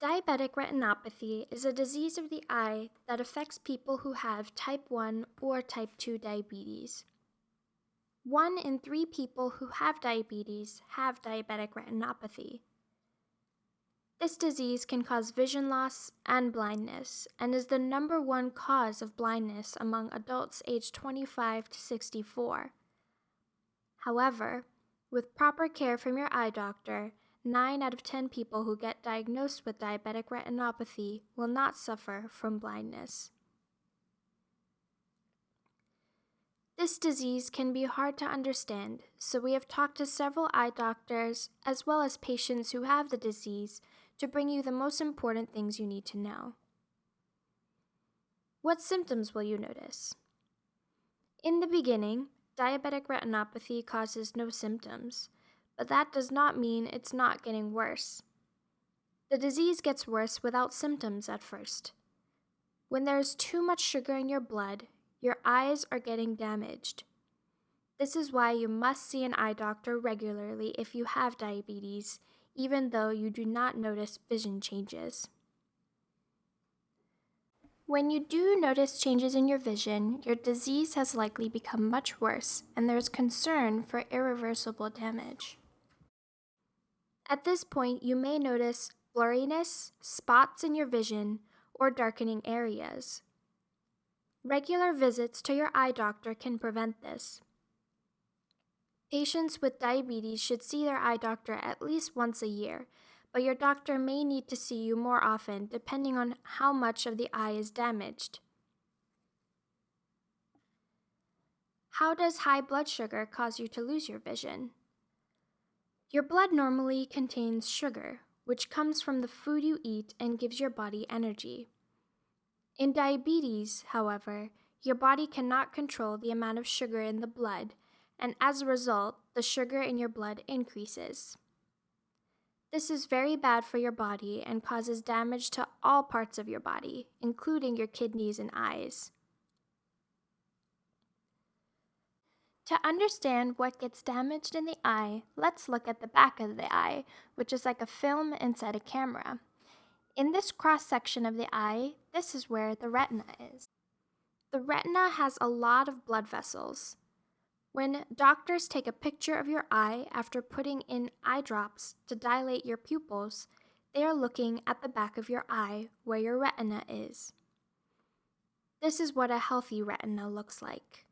Diabetic retinopathy is a disease of the eye that affects people who have type 1 or type 2 diabetes. 1 in 3 people who have diabetes have diabetic retinopathy. This disease can cause vision loss and blindness and is the number 1 cause of blindness among adults aged 25 to 64. However, with proper care from your eye doctor, 9 out of 10 people who get diagnosed with diabetic retinopathy will not suffer from blindness. This disease can be hard to understand, so we have talked to several eye doctors as well as patients who have the disease to bring you the most important things you need to know. What symptoms will you notice? In the beginning, diabetic retinopathy causes no symptoms, but that does not mean it's not getting worse. The disease gets worse without symptoms at first. When there is too much sugar in your blood, your eyes are getting damaged. This is why you must see an eye doctor regularly if you have diabetes, even though you do not notice vision changes. When you do notice changes in your vision, your disease has likely become much worse, and there is concern for irreversible damage. At this point, you may notice blurriness, spots in your vision, or darkening areas. Regular visits to your eye doctor can prevent this. Patients with diabetes should see their eye doctor at least once a year, but your doctor may need to see you more often depending on how much of the eye is damaged. How does high blood sugar cause you to lose your vision? Your blood normally contains sugar, which comes from the food you eat and gives your body energy. In diabetes, however, your body cannot control the amount of sugar in the blood, and as a result, the sugar in your blood increases. This is very bad for your body and causes damage to all parts of your body, including your kidneys and eyes. To understand what gets damaged in the eye, let's look at the back of the eye, which is like a film inside a camera. In this cross-section of the eye, this is where the retina is. The retina has a lot of blood vessels. When doctors take a picture of your eye after putting in eye drops to dilate your pupils, they are looking at the back of your eye where your retina is. This is what a healthy retina looks like.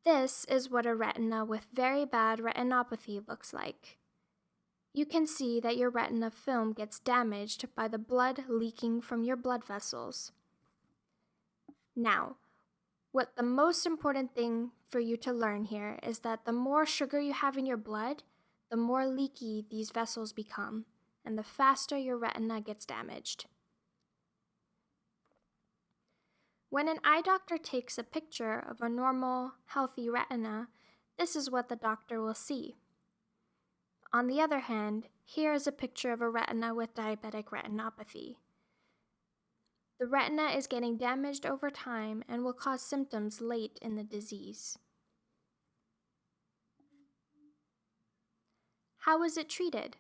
This is what a retina with very bad retinopathy looks like. You can see that your retina film gets damaged by the blood leaking from your blood vessels. Now, what the most important thing for you to learn here is that the more sugar you have in your blood, the more leaky these vessels become, and the faster your retina gets damaged. When an eye doctor takes a picture of a normal, healthy retina, this is what the doctor will see. On the other hand, here is a picture of a retina with diabetic retinopathy. The retina is getting damaged over time and will cause symptoms late in the disease. How is it treated?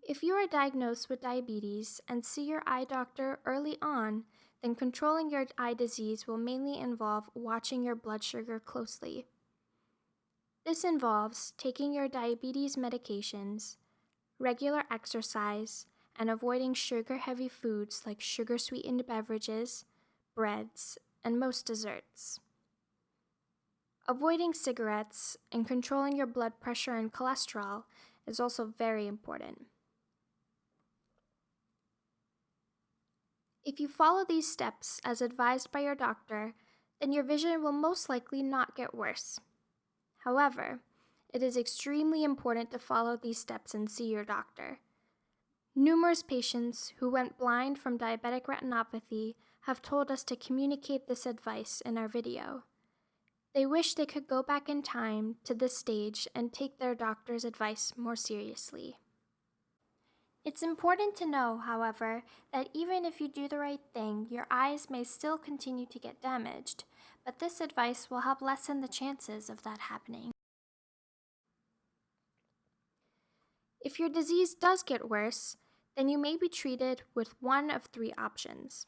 If you are diagnosed with diabetes and see your eye doctor early on, then controlling your eye disease will mainly involve watching your blood sugar closely. This involves taking your diabetes medications, regular exercise, and avoiding sugar-heavy foods like sugar-sweetened beverages, breads, and most desserts. Avoiding cigarettes and controlling your blood pressure and cholesterol is also very important. If you follow these steps as advised by your doctor, then your vision will most likely not get worse. However, it is extremely important to follow these steps and see your doctor. Numerous patients who went blind from diabetic retinopathy have told us to communicate this advice in our video. They wish they could go back in time to this stage and take their doctor's advice more seriously. It's important to know, however, that even if you do the right thing, your eyes may still continue to get damaged, but this advice will help lessen the chances of that happening. If If your disease does get worse, then you may be treated with one of three options.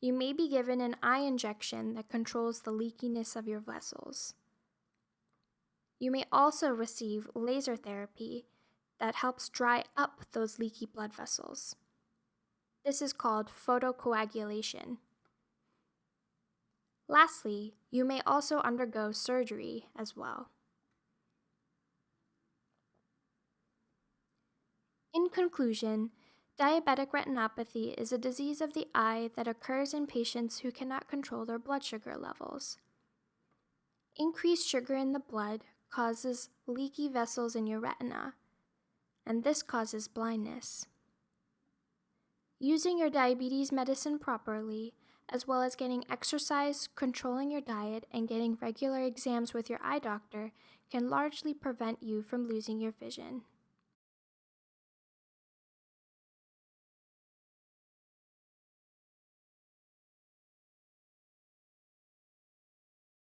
You may be given an eye injection that controls the leakiness of your vessels. You may also receive laser therapy that helps dry up those leaky blood vessels. This is called photocoagulation. Lastly, you may also undergo surgery as well. In conclusion, diabetic retinopathy is a disease of the eye that occurs in patients who cannot control their blood sugar levels. Increased sugar in the blood causes leaky vessels in your retina, and this causes blindness. Using your diabetes medicine properly, as well as getting exercise, controlling your diet, and getting regular exams with your eye doctor can largely prevent you from losing your vision.